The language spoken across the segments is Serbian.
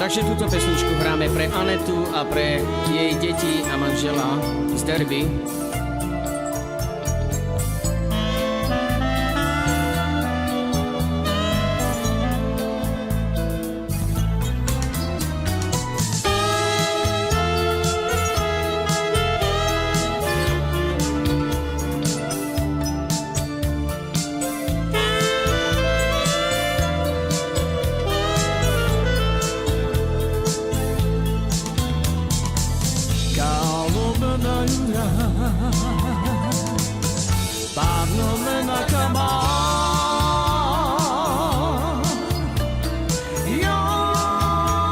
Takže túto pesničku hráme pre Anetu a pre jej deti a manžela z Derby. Párnome na kama, jaj,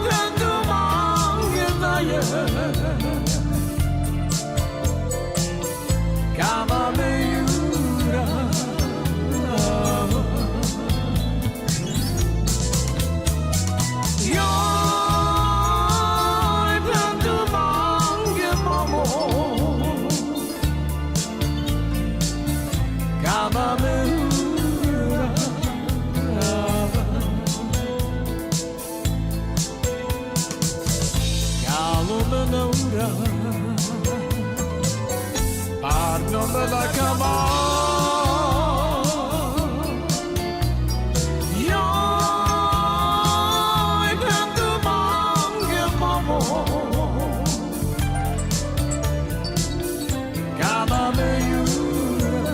tentu mange daje, kama me jura, jaj, tentu mange mamo. Párnome na kama, jaj, tentu mange mamo, kama me jura,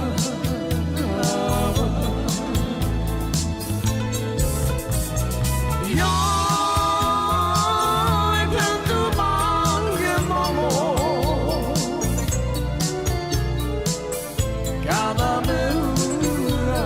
jaj, tentu mange mamo. Cada meura,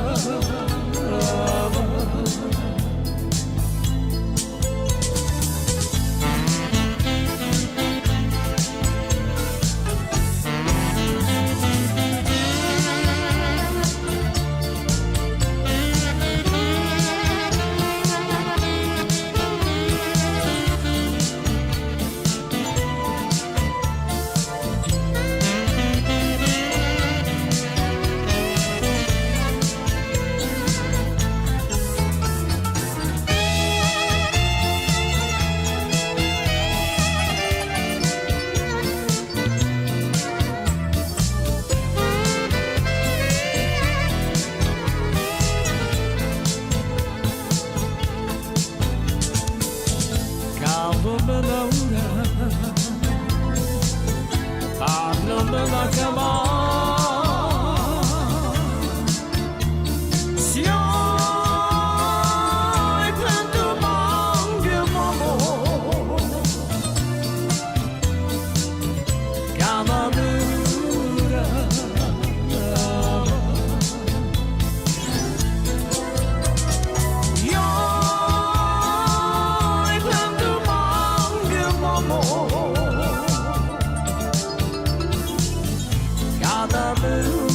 párnome na kama, jaj, tentu mange mamo, kama me jura, jaj, tentu mange mamo. Cada vez